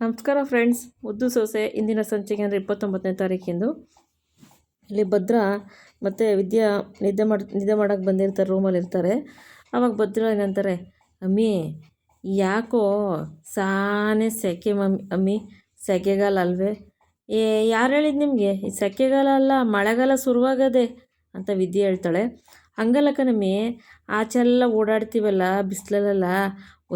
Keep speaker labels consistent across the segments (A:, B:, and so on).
A: ನಮಸ್ಕಾರ ಫ್ರೆಂಡ್ಸ್. ಮುದ್ದು ಸೊಸೆ ಇಂದಿನ ಸಂಚಿಕೆ ಅಂದರೆ 29ನೇ ತಾರೀಕಿಂದು ಇಲ್ಲಿ ಭದ್ರ ಮತ್ತು ವಿದ್ಯಾ ನಿದ್ದೆ ಮಾಡೋಕ್ಕೆ ಬಂದಿರ್ತಾರೆ, ರೂಮಲ್ಲಿ ಇರ್ತಾರೆ. ಆವಾಗ ಭದ್ರ ಏನಂತಾರೆ, ಅಮ್ಮಿ ಯಾಕೋ ಸಾನೇ ಸೆಕೆ ಅಮ್ಮಿ, ಸೆಕೆಗಾಲ ಅಲ್ವೇ? ಯಾರು ಹೇಳಿದ್ದು ನಿಮಗೆ ಈ ಸೆಕೆಗಾಲ ಅಲ್ಲ, ಮಳೆಗಾಲ ಶುರುವಾಗದೆ ಅಂತ ವಿದ್ಯೆ ಹೇಳ್ತಾಳೆ. ಹಂಗಲ್ಲ ಕಣಮ್ಮಿ, ಆಚೆಲ್ಲ ಓಡಾಡ್ತೀವಲ್ಲ ಬಿಸಿಲಲ್ಲೆಲ್ಲ,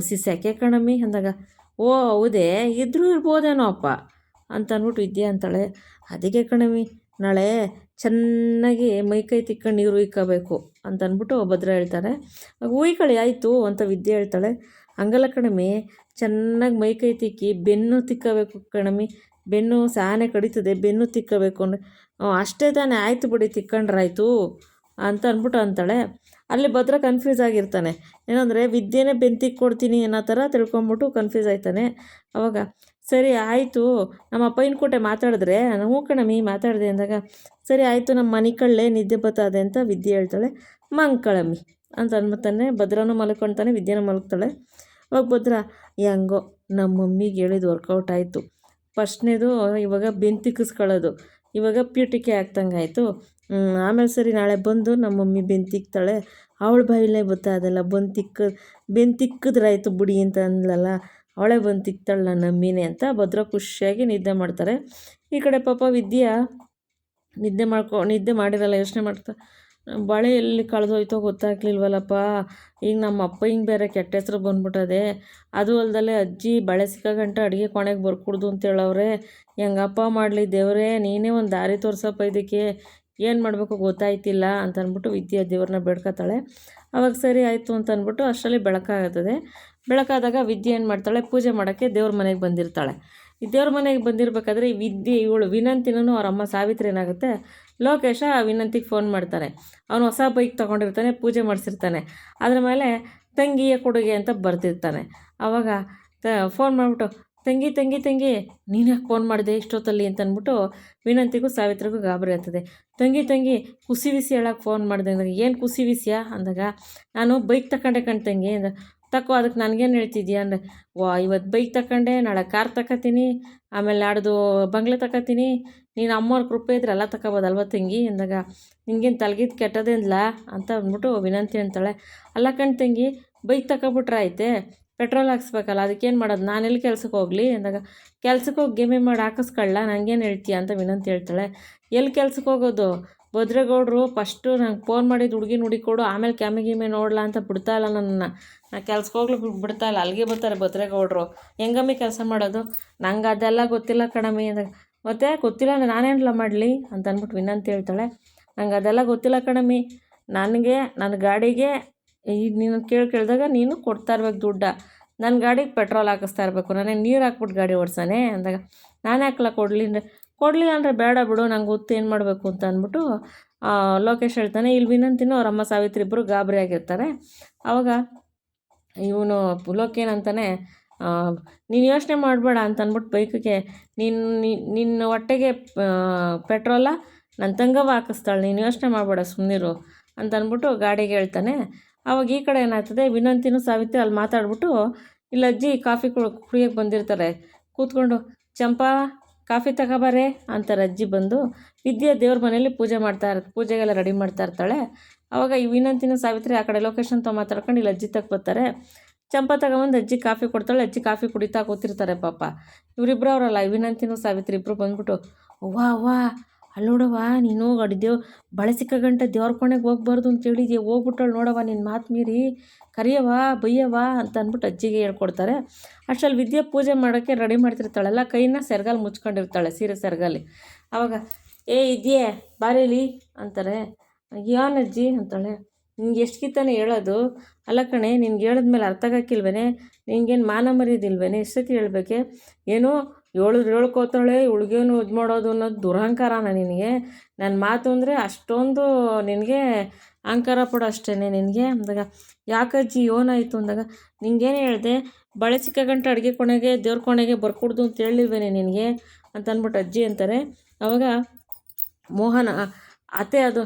A: ಒಸಿ ಸೆಕೆ ಕಣಮ್ಮಿ ಅಂದಾಗ, ಓ ಹೌದೇ, ಇದ್ರೂ ಇರ್ಬೋದೇನೋ ಅಪ್ಪ ಅಂತ ಅಂದ್ಬಿಟ್ಟು ವಿದ್ಯೆ ಅಂತಾಳೆ. ಅದಕ್ಕೆ ಕಣಮ್ಮಿ, ನಾಳೆ ಚೆನ್ನಾಗಿ ಮೈಕೈ ತಿಕ್ಕೊಂಡು ನೀರು ಉಯ್ಕೋಬೇಕು ಅಂತ ಅಂದ್ಬಿಟ್ಟು ಭದ್ರ ಹೇಳ್ತಾರೆ. ಉಯ್ಕೊಳ್ಳಿ ಆಯಿತು ಅಂತ ವಿದ್ಯೆ ಹೇಳ್ತಾಳೆ. ಹಂಗಲ್ಲ ಕಣಮ್ಮಿ, ಚೆನ್ನಾಗಿ ಮೈಕೈ ತಿಕ್ಕಿ ಬೆನ್ನು ತಿಕ್ಕಬೇಕು ಕಣಮ್ಮಿ, ಬೆನ್ನು ಸಾನೆ ಕಡಿತದೆ, ಬೆನ್ನು ತಿಕ್ಕಬೇಕು ಅಂದರೆ ಅಷ್ಟೇ ತಾನೇ, ಆಯಿತು ಬಿಡಿ ತಿಕ್ಕೊಂಡ್ರಾಯ್ತು ಅಂತ ಅಂದ್ಬಿಟ್ಟು ಅಂತಾಳೆ. ಅಲ್ಲಿ ಭದ್ರ ಕನ್ಫ್ಯೂಸ್ ಆಗಿರ್ತಾನೆ. ಏನಂದರೆ ವಿದ್ಯೆನೇ ಬೆಂತಿಗೆ ಕೊಡ್ತೀನಿ ಅನ್ನೋ ಥರ ತಿಳ್ಕೊಂಬಿಟ್ಟು ಕನ್ಫ್ಯೂಸ್ ಆಯ್ತಾನೆ. ಅವಾಗ ಸರಿ ಆಯಿತು, ನಮ್ಮ ಅಪ್ಪಯ್ಯನ ಕೊಟ್ಟೆ ಮಾತಾಡಿದ್ರೆ, ಹ್ಞೂ ಕಣಮ್ಮಿ ಮಾತಾಡಿದೆ ಅಂದಾಗ, ಸರಿ ಆಯಿತು ನಮ್ಮ ಮನೆ ಕಳ್ಳೆ ನಿದ್ದೆ ಬರ್ತದೆ ಅಂತ ವಿದ್ಯೆ ಹೇಳ್ತಾಳೆ. ಮಂಕಳಮ್ಮಿ ಅಂತ ಅಂದ್ಬಿಡ್ತಾನೆ. ಭದ್ರನೂ ಮಲ್ಕೊಳ್ತಾನೆ, ವಿದ್ಯೆನೂ ಮಲಗ್ತಾಳೆ. ಅವಾಗ ಭದ್ರ, ಹೆಂಗೋ ನಮ್ಮ ಮಮ್ಮಿಗೆ ಹೇಳಿದ್ದು ವರ್ಕೌಟ್ ಆಯಿತು. ಫಸ್ಟ್ನೇದು ಇವಾಗ ಬೆಂತಿಕ್ಕಿಸ್ಕೊಳ್ಳೋದು, ಇವಾಗ ಪೀಟಿಕೆ ಆಗ್ತಂಗಾಯಿತು. ಆಮೇಲೆ ಸರಿ ನಾಳೆ ಬಂದು ನಮ್ಮ ಮಮ್ಮಿ ಬೆಂತಿಕ್ತಾಳೆ, ಅವಳ ಬಾಯಿಲೇ ಅದೆಲ್ಲ ಬೆಂತಿಕ್ಕಿದ್ರಾಯ್ತು ಬಿಡಿ ಅಂತ ಅಂದ್ಲಲ್ಲ, ಅವಳೇ ಬಂದು ತಿಕ್ತಾಳೆ ನನ್ನ ಅಮ್ಮಿನೇ ಅಂತ ಭದ್ರ ಖುಷಿಯಾಗಿ ನಿದ್ದೆ ಮಾಡ್ತಾರೆ. ಈ ಕಡೆ ಪಾಪ ವಿದ್ಯಾ ನಿದ್ದೆ ಮಾಡಿರಲ್ಲ, ಯೋಚನೆ ಮಾಡ್ತಾ, ಬಳೆ ಎಲ್ಲಿ ಕಳೆದೋಯ್ತೋ ಗೊತ್ತಾಗ್ಲಿಲ್ವಲ್ಲಪ್ಪ, ಈಗ ನಮ್ಮ ಅಪ್ಪ ಹಿಂಗೆ ಬೇರೆ ಕೆಟ್ಟ ಹೆಸ್ರು ಬಂದ್ಬಿಟ್ಟದೆ, ಅದು ಅಲ್ದಲ್ಲೇ ಅಜ್ಜಿ ಬಳೆ ಸಿಕ್ಕಾಗಂಟ ಅಡುಗೆ ಕೊನೆಗೆ ಬರ್ಕೊಡ್ದು ಅಂತ ಹೇಳವ್ರೆ, ಹೆಂಗಪ್ಪ ಮಾಡಲಿ ದೇವರೇ, ನೀನೇ ಒಂದು ದಾರಿ ತೋರ್ಸಪ್ಪ, ಇದಕ್ಕೆ ಏನು ಮಾಡಬೇಕು ಗೊತ್ತಾಯ್ತಿಲ್ಲ ಅಂತ ಅಂದ್ಬಿಟ್ಟು ವಿದ್ಯಾ ದೇವ್ರನ್ನ ಬೇಡ್ಕೊತಾಳೆ. ಅವಾಗ ಸರಿ ಆಯಿತು ಅಂತ ಅಂದ್ಬಿಟ್ಟು ಅಷ್ಟರಲ್ಲಿ ಬೆಳಕಾಗುತ್ತದೆ. ಬೆಳಕಾದಾಗ ವಿದ್ಯೆ ಏನು ಮಾಡ್ತಾಳೆ, ಪೂಜೆ ಮಾಡೋಕ್ಕೆ ದೇವ್ರ ಮನೆಗೆ ಬಂದಿರ್ತಾಳೆ. ಈ ದೇವ್ರ ಮನೆಗೆ ಬಂದಿರಬೇಕಾದ್ರೆ ಇವಳು ವಿನಂತಿನೂ ಅವ್ರ ಅಮ್ಮ ಸಾವಿತ್ರಿ ಏನಾಗುತ್ತೆ, ಲೋಕೇಶ ವಿನಂತಿಗೆ ಫೋನ್ ಮಾಡ್ತಾನೆ. ಅವನು ಹೊಸ ಬೈಕ್ ತೊಗೊಂಡಿರ್ತಾನೆ, ಪೂಜೆ ಮಾಡಿಸಿರ್ತಾನೆ, ಅದ್ರ ಮೇಲೆ ತಂಗಿಯ ಕೊಡುಗೆ ಅಂತ ಬರ್ತಿರ್ತಾನೆ. ಆವಾಗ ಫೋನ್ ಮಾಡಿಬಿಟ್ಟು, ತಂಗಿ ತಂಗಿ ತಂಗಿ ನೀನು ಯಾಕೆ ಫೋನ್ ಮಾಡಿದೆ ಇಷ್ಟೊತ್ತಲ್ಲಿ ಅಂತ ಅಂದ್ಬಿಟ್ಟು ವಿನಂತಿಗೂ ಸಾವಿತ್ರಿಗೂ ಗಾಬರಿ ಆಗ್ತದೆ. ತಂಗಿ ಖುಷಿ ವಿಷಯ ಹೇಳೋಕೆ ಫೋನ್ ಮಾಡಿದೆ ಅಂದಾಗ, ಏನು ಖುಷಿ ವಿಷಯ ಅಂದಾಗ, ನಾನು ಬೈಕ್ ತಗೊಂಡೆ ತಂಗಿ ಅಂದ, ತಕ್ಕೋ ಅದಕ್ಕೆ ನನಗೇನು ಹೇಳ್ತಿದ್ಯಾ ಅಂದರೆ, ಇವತ್ತು ಬೈಕ್ ತಗೊಂಡೆ, ನಾಳೆ ಕಾರ್ ತಗೋತೀನಿ, ಆಮೇಲೆ ನಾಡ್ದು ಬಂಗ್ಲೆ ತಗೋತೀನಿ, ನೀನು ಅಮ್ಮವ್ರ ಕೃಪೆ ಇದ್ರೆ ಎಲ್ಲ ತಗೋಬೋದಲ್ವ ತಂಗಿ ಅಂದಾಗ, ನಿನ್ಗೇನು ತಲೆಗಿದ್ದು ಕೆಟ್ಟದೇನ್ಲ ಅಂತ ಅಂದ್ಬಿಟ್ಟು ವಿನಂತಿ ಅಂತಾಳೆ. ಅಲ್ಲ ತಂಗಿ, ಬೈಕ್ ತಗೊಬಿಟ್ರೆ ಐತೆ, ಪೆಟ್ರೋಲ್ ಹಾಕ್ಸ್ಬೇಕಲ್ಲ, ಅದಕ್ಕೇನು ಮಾಡೋದು, ನಾನೆಲ್ಲಿ ಕೆಲ್ಸಕ್ಕೆ ಹೋಗಲಿ ಅಂದಾಗ, ಕೆಲ್ಸಕ್ಕೆ ಹೋಗಿ ಗೇಮೆ ಮಾಡಿ ಹಾಕಿಸ್ಕೊಳ್ಳ, ನನಗೇನು ಹೇಳ್ತೀಯ ಅಂತ ವಿನಂತಿ ಹೇಳ್ತಾಳೆ. ಎಲ್ಲಿ ಕೆಲ್ಸಕ್ಕೆ ಹೋಗೋದು, ಭದ್ರೇಗೌಡರು ಫಸ್ಟು ನಂಗೆ ಫೋನ್ ಮಾಡಿದ್ದು ಹುಡುಗಿನ ಹುಡುಕೊಡು, ಆಮೇಲೆ ಕ್ಯಾಮೆ ನೋಡಲ್ಲ ಅಂತ ಬಿಡ್ತಾಯಿಲ್ಲ ನನ್ನನ್ನು, ನಾ ಕೆಲ್ಸಕ್ಕೆ ಹೋಗ್ಲಿಕ್ಕೆ ಬಿಡ್ತಾಯಿಲ್ಲ, ಅಲ್ಲಿಗೆ ಬರ್ತಾರೆ ಭದ್ರೇಗೌಡರು, ಹೆಂಗಮ್ಮಿ ಕೆಲಸ ಮಾಡೋದು, ನಂಗೆ ಅದೆಲ್ಲ ಗೊತ್ತಿಲ್ಲ ಕಣಮ್ಮಿ ಅಂದಾಗ, ಮತ್ತೆ ಗೊತ್ತಿಲ್ಲ ನಾನೇನೆಲ್ಲ ಮಾಡಲಿ ಅಂತ ಅಂದ್ಬಿಟ್ಟು ವಿನಂತಿ ಹೇಳ್ತಾಳೆ. ನಂಗೆ ಅದೆಲ್ಲ ಗೊತ್ತಿಲ್ಲ ಕಣಮ್ಮಿ, ನನ್ನ ಗಾಡಿಗೆ ಈಗ ನೀನು ಕೇಳಿದಾಗ ನೀನು ಕೊಡ್ತಾ ಇರ್ಬೇಕು ದುಡ್ಡ, ನನ್ನ ಗಾಡಿಗೆ ಪೆಟ್ರೋಲ್ ಹಾಕಿಸ್ತಾ ಇರಬೇಕು, ನಾನೇ ನೀರು ಹಾಕ್ಬಿಟ್ಟು ಗಾಡಿ ಓಡಿಸಾನೆ ಅಂದಾಗ, ನಾನು ಯಾಕಲ್ಲ ಕೊಡಲಿ ಅಂದರೆ ಬೇಡ ಬಿಡು, ನಂಗೆ ಗೊತ್ತು ಏನು ಮಾಡಬೇಕು ಅಂತ ಅಂದ್ಬಿಟ್ಟು ಲೋಕೇಶ್ ಹೇಳ್ತಾನೆ. ಇಲ್ಲಿ ವಿನಂತಿನೂ ಅವ್ರ ಅಮ್ಮ ಸಾವಿತ್ರಿ ಇಬ್ಬರು ಗಾಬರಿ ಆಗಿರ್ತಾರೆ. ಆವಾಗ ಇವನು ಲೋಕೇನಂತಾನೆ, ನೀನು ಯೋಚನೆ ಮಾಡಬೇಡ ಅಂತ ಅಂದ್ಬಿಟ್ಟು ಬೈಕಿಗೆ ನಿನ್ನ ಹೊಟ್ಟೆಗೆ ಪೆಟ್ರೋಲ ನನ್ನ ತಂಗವ ಹಾಕಿಸ್ತಾಳೆ, ನೀನು ಯೋಚನೆ ಮಾಡಬೇಡ ಸುಮ್ಮನಿರು ಅಂತ ಅಂದ್ಬಿಟ್ಟು ಗಾಡಿಗೆ ಹೇಳ್ತಾನೆ. ಆವಾಗ ಈ ಕಡೆ ಏನಾಗ್ತದೆ, ವಿನಂತಿನೂ ಸಾವಿತ್ರಿ ಅಲ್ಲಿ ಮಾತಾಡ್ಬಿಟ್ಟು ಇಲ್ಲಿ ಅಜ್ಜಿ ಕಾಫಿ ಕುಡಿಯೋಕ್ಕೆ ಬಂದಿರ್ತಾರೆ, ಕೂತ್ಕೊಂಡು, ಚಂಪಾ ಕಾಫಿ ತಗೋಬಾರೆ ಅಂತಾರೆ ಅಜ್ಜಿ ಬಂದು. ವಿದ್ಯೆ ದೇವ್ರ ಮನೇಲಿ ಪೂಜೆಗೆಲ್ಲ ರೆಡಿ ಮಾಡ್ತಾ ಇರ್ತಾಳೆ. ಆವಾಗ ಈ ವಿನಂತಿನೂ ಸಾವಿತ್ರಿ ಆ ಕಡೆ ಲೊಕೇಶನ್ ಮಾತಾಡ್ಕೊಂಡು ಇಲ್ಲಿ ಅಜ್ಜಿ ತಕ್ಕ ಬರ್ತಾರೆ. ಚಂಪಾ ತಗೊಂಬಂದು ಅಜ್ಜಿ ಕಾಫಿ ಕೊಡ್ತಾಳೆ, ಅಜ್ಜಿ ಕಾಫಿ ಕುಡಿತಾ ಕೂತಿರ್ತಾರೆ ಪಾಪ. ಇವರಿಬ್ಬರು ಅವರಲ್ಲ, ವಿನಂತಿನೂ ಸಾವಿತ್ರಿ ಇಬ್ಬರು ಬಂದ್ಬಿಟ್ಟು, ವಾ ಅಲ್ಲೋಡವ ನೀನು ಅಡಿದೇವ್ ಬಳೆ ಸಿಕ್ಕಗಂಟ ದೇವ್ರ ಕೊನೆಗೆ ಹೋಗ್ಬಾರ್ದು ಅಂತ ಹೇಳಿದ್ಯಾ, ಹೋಗ್ಬಿಟ್ಟಳು ನೋಡವ, ನಿನ್ನ ಮಾತು ಮೀರಿ ಕರಿಯವ ಬೈಯವ ಅಂತ ಅಂದ್ಬಿಟ್ಟು ಅಜ್ಜಿಗೆ ಹೇಳ್ಕೊಡ್ತಾರೆ. ಅಷ್ಟರಲ್ಲಿ ವಿದ್ಯೆ ಪೂಜೆ ಮಾಡೋಕ್ಕೆ ರೆಡಿ ಮಾಡ್ತಿರ್ತಾಳೆಲ್ಲ, ಕೈನ ಸೆರಗಲ್ಲಿ ಮುಚ್ಕೊಂಡಿರ್ತಾಳೆ, ಸೀರೆ ಸೆರಗಲ್ಲಿ. ಆವಾಗ ಇದೆಯೇ ಬಾರೇಲಿ ಅಂತಾರೆ. ಏನಜ್ಜಿ ಅಂತಾಳೆ. ನಿನ್ಗೆ ಎಷ್ಟು ಕಿತ್ತಾನೆ ಹೇಳೋದು, ಅಲ್ಲ ಕಣೆ ನಿನ್ಗೆ ಹೇಳಿದ್ಮೇಲೆ ಅರ್ಥ ಆಗಕ್ಕಿಲ್ವೇನೆ, ನಿನ್ಗೇನು ಮಾನ ಮರ್ಯಾದಿಲ್ವೇನೆ, ಎಷ್ಟೊತ್ತಿ ಹೇಳ್ಬೇಕೆ, ಏನೋ ಹೇಳ್ಕೋತಾಳೆ ಹುಡುಗೇನು ಇದು ಮಾಡೋದು ಅನ್ನೋದು ದುರಹಂಕಾರನ ನಿನಗೆ, ನನ್ನ ಮಾತು ಅಂದರೆ ಅಷ್ಟೊಂದು ನಿನಗೆ ಅಹಂಕಾರ ಪಡೋ ಅಷ್ಟೇ ನಿನಗೆ ಅಂದಾಗ, ಯಾಕಜ್ಜಿ ಏನಾಯಿತು ಅಂದಾಗ, ನಿಂಗೇನು ಹೇಳಿದೆ, ಬಳೆ ಸಿಕ್ಕಗಂಟ ಅಡುಗೆ ಕೊನೆಗೆ ದೇವ್ರ ಕೊನೆಗೆ ಬರ್ಕೊಡ್ದು ಅಂತ ಹೇಳಿಲ್ವೇನೆ ನಿನಗೆ ಅಂತ ಅಂದ್ಬಿಟ್ಟು ಅಜ್ಜಿ ಅಂತಾರೆ. ಆವಾಗ ಮೋಹನ ಅತ್ತೆ ಅದು,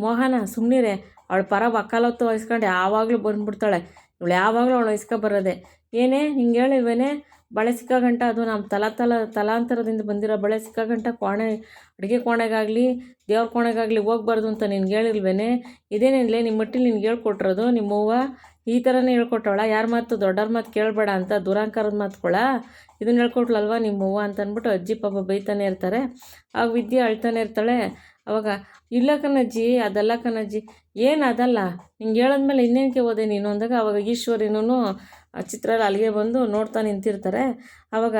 A: ಮೋಹನ ಸುಮ್ಮನಿರೆ, ಅವಳು ಪರ ವಕಾಲತ್ತು ವಹಿಸ್ಕೊಂಡು ಯಾವಾಗಲೂ ಬಂದುಬಿಡ್ತಾಳೆ, ಇವಳು ಯಾವಾಗಲೂ ಅವಳು ಬರೋದೆ, ಏನೇ ಹಿಂಗೆ ಹೇಳಿಲ್ವೇನೆ, ಬಳೆ ಸಿಕ್ಕಾಗಂಟ ಅದು ನಮ್ಮ ತಲಾಂತರದಿಂದ ಬಂದಿರೋ ಬಳೆ ಸಿಕ್ಕಾಗಂಟ ಅಡುಗೆ ಕೋಣೆಗಾಗಲಿ ದೇವ್ರ ಕೋಣೆಗಾಗಲಿ ಹೋಗ್ಬಾರ್ದು ಅಂತ ನಿನ್ಗೆ ಹೇಳಿಲ್ವೇನೆ? ಇದೇನಿಲ್ಲ ನಿಮ್ಮ ಮಟ್ಟಿಲಿ ನಿನ್ಗೆ ಹೇಳ್ಕೊಟ್ಟಿರೋದು ನಿಮ್ಮವ್ವ ಈ ಥರನೇ ಹೇಳ್ಕೊಟ್ಟವಳ? ಯಾರ ಮಾತು ದೊಡ್ಡವ್ರ ಮಾತು ಕೇಳಬೇಡ ಅಂತ ದುರಾಂಕಾರದ ಮಾತುಗಳ ಇದನ್ನ ಹೇಳ್ಕೊಟ್ಲಲ್ವ ನಿಮ್ಮವ್ವ ಅಂತ ಅಂದ್ಬಿಟ್ಟು ಅಜ್ಜಿ ಪಾಪ ಬೈತಾನೆ ಇರ್ತಾರೆ. ಆಗ ವಿದ್ಯೆ ಅಳ್ತಾನೆ ಇರ್ತಾಳೆ. ಅವಾಗ ಇಲ್ಲ ಕಣಜ್ಜಿ, ಅದಲ್ಲ ಕಣಜ್ಜಿ. ಏನು ಅದಲ್ಲ? ಹಿಂಗೆ ಹೇಳಿದ್ಮೇಲೆ ಇನ್ನೇನಕ್ಕೆ ಹೋದೆ ನೀನು ಅಂದಾಗ ಅವಾಗ ಈಶ್ವರಿನೂ ಚಿತ್ರಲ್ಲಿ ಅಲ್ಲಿಗೆ ಬಂದು ನೋಡ್ತಾ ನಿಂತಿರ್ತಾರೆ. ಅವಾಗ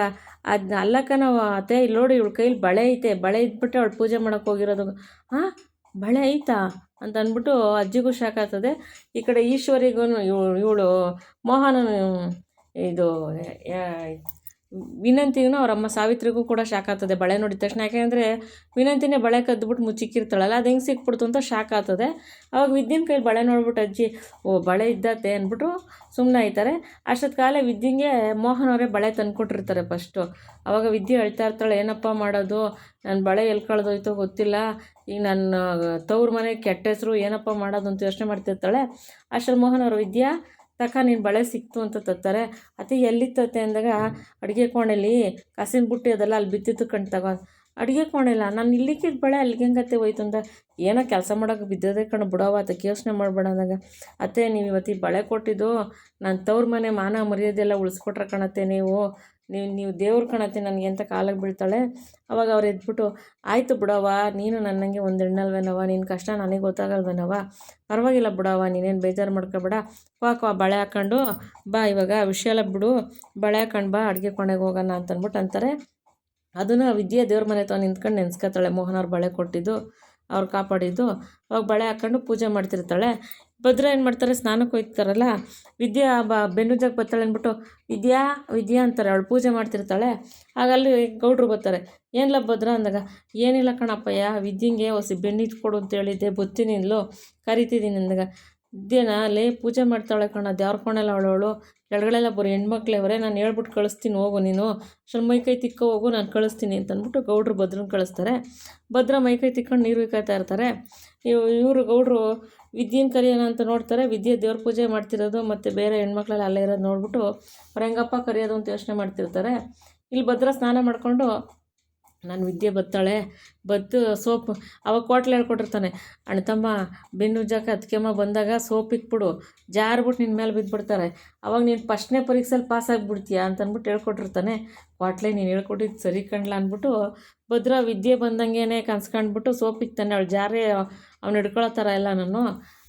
A: ಅದನ್ನ ಅಲ್ಲ ಕಣವ ಅತ್ತೆ, ಇಲ್ಲಿ ನೋಡಿ ಇವಳು ಕೈಲಿ ಬಳೆ ಐತೆ, ಬಳೆ ಇದ್ಬಿಟ್ಟು ಅವಳು ಪೂಜೆ ಮಾಡೋಕ್ಕೆ ಹೋಗಿರೋದು. ಹಾಂ, ಬಳೆ ಐತಾ ಅಂತ ಅಂದ್ಬಿಟ್ಟು ಅಜ್ಜಿಗೂ ಶಾಕ್ ಆಗ್ತದೆ. ಈ ಕಡೆ ಈಶ್ವರಿಗೂ ಇವಳು ಮೋಹನ ಇದು ವಿನಂತಿಗೂ ಅವರಮ್ಮ ಸಾವಿತ್ರಿಗೂ ಕೂಡ ಶಾಕ್ ಆಗ್ತದೆ ಬಳೆ ನೋಡಿದ ತಕ್ಷಣ. ಯಾಕೆಂದರೆ ವಿನಂತಿನೇ ಬಳೆ ಕದ್ದುಬಿಟ್ಟು ಮುಚ್ಚಿಕ್ಕಿರ್ತಾಳಲ್ಲ, ಅದು ಹೆಂಗೆ ಸಿಕ್ಬಿಡ್ತು ಅಂತ ಶಾಕ್ ಆಗ್ತದೆ. ಅವಾಗ ವಿದ್ಯೆನ ಕೈಲಿ ಬಳೆ ನೋಡ್ಬಿಟ್ಟು ಅಜ್ಜಿ ಓ ಬಳೆ ಇದ್ದತ್ತೆ ಅಂದ್ಬಿಟ್ಟು ಸುಮ್ಮನೆ ಆಯ್ತಾರೆ. ಅಷ್ಟೊತ್ತು ಕಾಲ ವಿದ್ಯೆಗೆ ಮೋಹನ್ ಅವರೇ ಬಳೆ ತಂದುಕೊಟ್ಟಿರ್ತಾರೆ ಫಸ್ಟು. ಅವಾಗ ವಿದ್ಯೆ ಹೇಳ್ತಾ ಇರ್ತಾಳೆ, ಏನಪ್ಪ ಮಾಡೋದು, ನನ್ನ ಬಳೆ ಎಲ್ಲಿ ಕಳೆದೋಯ್ತೋ ಗೊತ್ತಿಲ್ಲ, ಈಗ ನನ್ನ ತವ್ರ ಮನೆ ಕೆಟ್ಟ ಹೆಸರು, ಏನಪ್ಪ ಮಾಡೋದು ಅಂತ ಯೋಚನೆ ಮಾಡ್ತಿರ್ತಾಳೆ. ಅಷ್ಟರಲ್ಲಿ ಮೋಹನ್ ಅವರು ವಿದ್ಯಾ ನೀನು ಬಳೆ ಸಿಕ್ತು ಅಂತ ತತ್ತಾರೆ. ಅತಿ ಎಲ್ಲಿತ್ತತ್ತೆ ಅಂದಾಗ ಅಡುಗೆ ಕೋಣೆಯಲ್ಲಿ ಕಸಿನ ಬುಟ್ಟಿ ಅದೆಲ್ಲ ಅಲ್ಲಿ ಬಿದ್ದಿತ್ತು ಕಣ್ ಅಡುಗೆ ಕೋಣೆಲ್ಲ ನಾನು ಇಲ್ಲಿಕ್ಕಿದ ಬಳೆ ಅಲ್ಲಿಗೆ ಹೆಂಗತ್ತೆ ಹೋಯ್ತು ಅಂತ. ಏನೋ ಕೆಲಸ ಮಾಡೋಕೆ ಬಿದ್ದೋದೇ ಕಣ್ ಬಿಡವ, ಅದಕ್ಕೆ ಯೋಚನೆ ಮಾಡಬೇಡ ಅಂದಾಗ ಅತ್ತೆ ನೀವು ಇವತ್ತಿಗೆ ಬಳೆ ಕೊಟ್ಟಿದ್ದು ನಾನು ತವ್ರ ಮನೆ ಮಾನ ಮರ್ಯಾದೆಲ್ಲ ಉಳಿಸ್ಕೊಟ್ರೆ ಕಣತ್ತೆ, ನೀವು ದೇವ್ರ ಕಣತ್ತೆ ನನಗೆ ಅಂತ ಕಾಲಿಗೆ ಬೀಳ್ತಾಳೆ. ಅವಾಗ ಅವ್ರು ಎದ್ಬಿಟ್ಟು ಆಯಿತು ಬಿಡವ, ನೀನು ನನ್ನಂಗೆ ಒಂದು ಹೆಣ್ಣಲ್ವೇನವ, ನಿನ್ನ ಕಷ್ಟ ನನಗೆ ಗೊತ್ತಾಗಲ್ವೇನವ, ಪರವಾಗಿಲ್ಲ ಬಿಡವ, ನೀನೇನು ಬೇಜಾರು ಮಾಡ್ಕೊಬೇಡ, ಕ್ವಾ ಬಳೆ ಹಾಕ್ಕೊಂಡು ಬಾ, ಇವಾಗ ವಿಷಯ ಎಲ್ಲ ಬಿಡು, ಬಳೆ ಹಾಕ್ಕೊಂಡು ಬಾ, ಅಡುಗೆ ಕೋಣೆಗೆ ಹೋಗೋಣ ಅಂತಂದ್ಬಿಟ್ಟು ಅಂತಾರೆ. ಅದನ್ನು ವಿದ್ಯೆ ದೇವ್ರ ಮನೆ ತಾವು ನಿಂತ್ಕೊಂಡು ನೆನೆಸ್ಕೊತಾಳೆ. ಮೋಹನ್ ಅವ್ರು ಬಳೆ ಕೊಟ್ಟಿದ್ದು, ಅವ್ರು ಕಾಪಾಡಿದ್ದು. ಅವಾಗ ಬಳೆ ಹಾಕ್ಕೊಂಡು ಪೂಜೆ ಮಾಡ್ತಿರ್ತಾಳೆ. ಭದ್ರ ಏನು ಮಾಡ್ತಾರೆ, ಸ್ನಾನಕ್ಕೆ ಹೋಗ್ತಾರಲ್ಲ, ವಿದ್ಯಾ ಬೆನ್ನುಜಾಗ ಬರ್ತಾಳೆ ಅಂದ್ಬಿಟ್ಟು ವಿದ್ಯಾ ಅಂತಾರೆ. ಅವಳು ಪೂಜೆ ಮಾಡ್ತಿರ್ತಾಳೆ. ಆಗ ಅಲ್ಲಿ ಗೌಡ್ರು ಬರ್ತಾರೆ. ಏನಿಲ್ಲ ಭದ್ರ ಅಂದಾಗ ಏನಿಲ್ಲ ಕಣಪ್ಪಯ್ಯ, ವಿದ್ಯೆಗೆ ಹೊಸಿ ಬೆನ್ನಿಟ್ಟು ಕೊಡು ಅಂತ ಹೇಳಿದ್ದೆ, ಬತ್ತೀನಿ ಇಲ್ಲೋ ಕರಿತಿದ್ದೀನಿ ಅಂದಾಗ ವಿದ್ಯೆನ ಅಲ್ಲೇ ಪೂಜೆ ಮಾಡ್ತಾಳೆ ಕಣ, ದೇವ್ರ ಕೋಣೆಲ್ಲ ಅವಳವಳು ಕೆಳಗಳೆಲ್ಲ ಬರೋ ಹೆಣ್ಮಕ್ಳೇ ಅವರೇ, ನಾನು ಹೇಳ್ಬಿಟ್ಟು ಕಳಿಸ್ತೀನಿ ಹೋಗು ನೀನು, ಸ್ವಲ್ಪ ಮೈಕೈ ತಿಕ್ಕೋ ಹೋಗು, ನಾನು ಕಳಿಸ್ತೀನಿ ಅಂತಂದ್ಬಿಟ್ಟು ಗೌಡ್ರು ಭದ್ರನ ಕಳಿಸ್ತಾರೆ. ಭದ್ರ ಮೈಕೈ ತಿಕ್ಕೊಂಡು ನೀರು ಇಕ್ಕಾಯ್ತಾ ಇರ್ತಾರೆ. ಇವರು ಗೌಡ್ರು ವಿದ್ಯೆನ ಕರಿಯೋಣ ಅಂತ ನೋಡ್ತಾರೆ. ವಿದ್ಯೆ ದೇವ್ರ ಪೂಜೆ ಮಾಡ್ತಿರೋದು ಮತ್ತು ಬೇರೆ ಹೆಣ್ಮಕ್ಳೆಲ್ಲ ಅಲ್ಲೇ ಇರೋದು ನೋಡ್ಬಿಟ್ಟು ಅವ್ರು ಹೆಂಗಪ್ಪ ಕರೆಯೋದು ಅಂತ ಯೋಚನೆ ಮಾಡ್ತಿರ್ತಾರೆ. ಇಲ್ಲಿ ಭದ್ರ ಸ್ನಾನ ಮಾಡಿಕೊಂಡು ನಾನು ವಿದ್ಯೆ ಬತ್ತಾಳೆ ಸೋಪ್ ಅವಾಗ ಕೋಟ್ಲೆ ಹೇಳ್ಕೊಟ್ಟಿರ್ತಾನೆ, ಅಣ್ಣ ತಮ್ಮ ಬೆನ್ನುಜ್ಜಕ್ಕೆ ಅದಕ್ಕೆಮ್ಮ ಬಂದಾಗ ಸೋಪ್ ಇಕ್ಬಿಡು, ಜಾರ್ಬಿಟ್ಟು ನಿನ್ನ ಮೇಲೆ ಬಿದ್ದುಬಿಡ್ತಾರೆ, ಅವಾಗ ನೀನು ಫಸ್ಟ್ನೇ ಪರೀಕ್ಷೆಯಲ್ಲಿ ಪಾಸ್ ಆಗಿಬಿಡ್ತೀಯ ಅಂತಂದ್ಬಿಟ್ಟು ಹೇಳ್ಕೊಟ್ಟಿರ್ತಾನೆ. ಕ್ವಾಟ್ಲೆ ನೀನು ಹೇಳ್ಕೊಟ್ಟಿದ್ದು ಸರಿ ಕಣ್ಲ ಅಂದ್ಬಿಟ್ಟು ಭದ್ರ ವಿದ್ಯೆ ಬಂದಂಗೆ ಕನ್ಸ್ಕೊಂಡ್ಬಿಟ್ಟು ಸೋಪ್ ಇಕ್ತಾನೆ. ಅವಳು ಜಾರೇ ಅವ್ನು ಹಿಡ್ಕೊಳ್ಳೋ ಥರ ಎಲ್ಲ ನಾನು.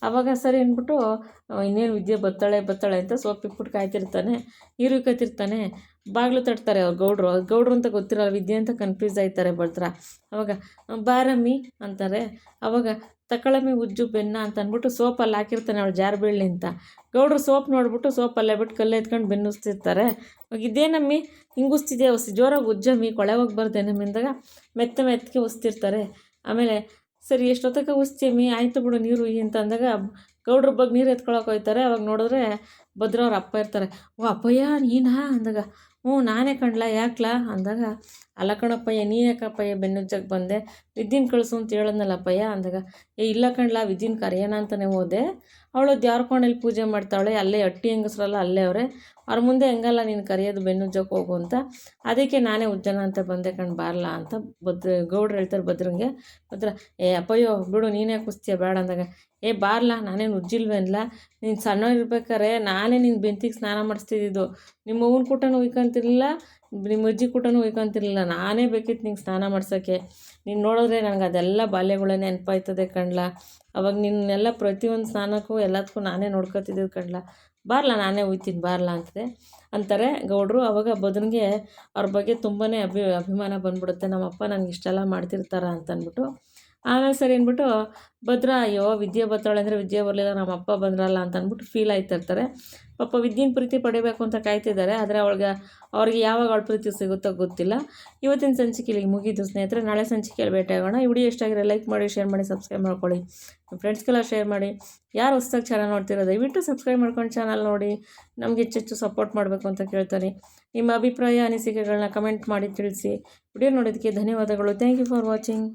A: ಆವಾಗ ಸರಿ ಅಂದ್ಬಿಟ್ಟು ಇನ್ನೇನು ವಿದ್ಯೆ ಬತ್ತಾಳೆ ಅಂತ ಸೋಪ್ ಇಕ್ಬಿಟ್ಟು ಕಾಯ್ತಿರ್ತಾನೆ. ನೀರು ಇಕ್ಕತ್ತಿರ್ತಾನೆ. ಬಾಗಿಲು ತಟ್ತಾರೆ ಅವ್ರು ಗೌಡ್ರು ಅಂತ ಗೊತ್ತಿರಲ್ಲ, ವಿದ್ಯೆ ಅಂತ ಕನ್ಫ್ಯೂಸ್ ಆಯ್ತಾರೆ ಭದ್ರ. ಅವಾಗ ಬಾರಮ್ಮಿ ಅಂತಾರೆ. ಅವಾಗ ತಕಳಮ್ಮಿ ಉಜ್ಜು ಬೆನ್ನ ಅಂತ ಅಂದ್ಬಿಟ್ಟು ಸೋಪಲ್ಲಿ ಹಾಕಿರ್ತಾನೆ ಅವಳು ಜಾರು ಬೀಳಲಿ ಅಂತ. ಗೌಡ್ರು ಸೋಪ್ ನೋಡ್ಬಿಟ್ಟು ಸೋಪಲ್ಲೇ ಬಿಟ್ಟು ಕಲ್ಲು ಎತ್ಕೊಂಡು ಬೆನ್ನುಸ್ತಿರ್ತಾರೆ. ಇದೇನಮ್ಮಿ ಹಿಂಗೆ ಉಸ್ತಿದ್ಯಾ, ಜೋರಾಗಿ ಉಜ್ಜಮ್ಮಿ, ಕೊಳೆ ಹೋಗ್ಬಾರ್ದೇನಮ್ಮಿ ಅಂದಾಗ ಮೆತ್ತಗೆ ಉಸ್ತಿರ್ತಾರೆ. ಆಮೇಲೆ ಸರಿ ಎಷ್ಟೊತ್ತಕ್ಕೆ ಉಸ್ತೀಮಿ, ಆಯಿತು ಬಿಡು ನೀರು ಅಂತ ಅಂದಾಗ ಗೌಡ್ರ ಬಗ್ಗೆ ನೀರು ಎತ್ಕೊಳಕ್ಕೆ ಹೋಗ್ತಾರೆ. ಅವಾಗ ನೋಡಿದ್ರೆ ಭದ್ರ ಅವ್ರ ಅಪ್ಪ ಇರ್ತಾರೆ. ಓ ಅಪ್ಪಯ್ಯ ನೀನಾ ಅಂದಾಗ ಹ್ಞೂ ನಾನೇ ಕಣ್ಲಾ, ಯಾಕ್ಲಾ ಅಂದಾಗ ಅಲ್ಲ ಕಣಪ್ಪಯ್ಯ ನೀನು ಯಾಕಪ್ಪಯ್ಯ ಬೆನ್ನುಜ್ಜಕ್ಕೆ ಬಂದೆ, ವಿದ್ಯೆನ ಕಳಿಸು ಅಂತ ಹೇಳಿದ್ನಲ್ಲಪ್ಪಯ್ಯ ಅಂದಾಗ ಇಲ್ಲ ಕಣ್ಲಾ, ವಿದ್ಯೆನ ಕರೆಯೋಣ ಅಂತಲೇ ಹೋದೆ, ಅವಳು ದೇವ್ರ ಕೋಣೆಯಲ್ಲಿ ಪೂಜೆ ಮಾಡ್ತಾವಳೆ, ಅಲ್ಲೇ ಅಟ್ಟಿ ಹೆಂಗಸ್ರಲ್ಲ ಅಲ್ಲೇ ಅವರೇ, ಅವ್ರ ಮುಂದೆ ಹೆಂಗಲ್ಲ ನೀನು ಕರೆಯೋದು ಬೆನ್ನುಜ್ಜಕ್ಕೆ ಹೋಗು ಅಂತ, ಅದಕ್ಕೆ ನಾನೇ ಉಜ್ಜನ ಅಂತ ಬಂದೆ ಕಣ್ಣು ಬಾರ್ಲಾ ಅಂತ ಗೌಡ್ರು ಹೇಳ್ತಾರೆ ಭದ್ರಂಗೆ. ಭದ್ರ ಅಪ್ಪಯ್ಯೋ ಬಿಡು ನೀನೇ ಕುಸ್ತೀಯ ಬೇಡ ಅಂದಾಗ ಬಾರ್ಲಾ ನಾನೇನು ಉಜ್ಜಿಲ್ವೇನಲ್ಲ, ನೀನು ಸಣ್ಣ ಇರ್ಬೇಕಾರೆ ನಾನೇ ನಿನ್ನ ಬೆಂತಿಗೆ ಸ್ನಾನ ಮಾಡಿಸ್ತಿದ್ದು, ನಿಮ್ಮ ಅವ್ವನ ಕೂಟನೂ ಉಯ್ಕೊಂತಿರ್ಲಿಲ್ಲ, ನಿಮ್ಮ ಅಜ್ಜಿ ಕೂಟನೂ ಉಯ್ಕೊಂತಿರ್ಲಿಲ್ಲ, ನಾನೇ ಬೇಕಿತ್ತು ನಿಂಗೆ ಸ್ನಾನ ಮಾಡ್ಸೋಕ್ಕೆ, ನೀನು ನೋಡಿದ್ರೆ ನನಗೆ ಅದೆಲ್ಲ ಬಾಲ್ಯಗಳೇ ನೆನಪಾಯ್ತದೆ ಕಣ್ಲ, ಅವಾಗ ನಿನ್ನೆಲ್ಲ ಪ್ರತಿಯೊಂದು ಸ್ನಾನಕ್ಕೂ ಎಲ್ಲದಕ್ಕೂ ನಾನೇ ನೋಡ್ಕೊತಿದ್ದೆ ಕಣ್ಲ, ಬಾರ್ಲಾ ನಾನೇ ಉಯ್ತೀನಿ ಬಾರ್ಲಾ ಅಂತಾರೆ ಗೌಡ್ರು. ಅವಾಗ ಬದನಿಗೆ ಅವ್ರ ಬಗ್ಗೆ ತುಂಬಾ ಅಭಿಮಾನ ಬಂದ್ಬಿಡುತ್ತೆ, ನಮ್ಮಪ್ಪ ನನಗೆ ಇಷ್ಟೆಲ್ಲ ಮಾಡ್ತಿರ್ತಾರ ಅಂತಂದ್ಬಿಟ್ಟು. ಆಮೇಲೆ ಸರಿ ಅಂದ್ಬಿಟ್ಟು ಭದ್ರ ಅಯ್ಯೋ ವಿದ್ಯೆ ಬರ್ತಾಳೆ ಅಂದರೆ ವಿದ್ಯೆ ಬರಲಿಲ್ಲ, ನಮ್ಮ ಅಪ್ಪ ಬಂದ್ರಲ್ಲ ಅಂತ ಅಂದ್ಬಿಟ್ಟು ಫೀಲ್ ಆಯ್ತಿರ್ತಾರೆ. ಪಾಪ ವಿದ್ಯೆನ ಪ್ರೀತಿ ಪಡಿಬೇಕು ಅಂತ ಕಾಯ್ತಿದ್ದಾರೆ. ಆದರೆ ಅವ್ರಿಗೆ ಯಾವಾಗ ಅವಳ ಪ್ರೀತಿ ಸಿಗುತ್ತೋ ಗೊತ್ತಿಲ್ಲ. ಇವತ್ತಿನ ಸಂಚಿಕೆ ಇಲ್ಲಿಗೆ ಮುಗಿದು ಸ್ನೇಹಿತರೆ, ನಾಳೆ ಸಂಚಿಕೆಯಲ್ಲಿ ಭೇಟಿಯಾಗೋಣ. ಈ ವಿಡಿಯೋ ಇಷ್ಟ ಆಗಿರೋ ಲೈಕ್ ಮಾಡಿ, ಶೇರ್ ಮಾಡಿ, ಸಬ್ಸ್ಕ್ರೈಬ್ ಮಾಡ್ಕೊಳ್ಳಿ, ನಿಮ್ಮ ಫ್ರೆಂಡ್ಸ್ಗೆಲ್ಲ ಶೇರ್ ಮಾಡಿ. ಯಾರು ಹೊಸ್ದಾಗಿ ಚಾನಲ್ ನೋಡ್ತಿರೋ ದಯವಿಟ್ಟು ಸಬ್ಸ್ಕ್ರೈಬ್ ಮಾಡ್ಕೊಂಡು ಚಾನಲ್ ನೋಡಿ, ನಮಗೆ ಹೆಚ್ಚೆಚ್ಚು ಸಪೋರ್ಟ್ ಮಾಡಬೇಕು ಅಂತ ಕೇಳ್ತಾರೆ. ನಿಮ್ಮ ಅಭಿಪ್ರಾಯ ಅನಿಸಿಕೆಗಳನ್ನ ಕಮೆಂಟ್ ಮಾಡಿ ತಿಳಿಸಿ. ವಿಡಿಯೋ ನೋಡೋದಕ್ಕೆ ಧನ್ಯವಾದಗಳು. Thank you for watching.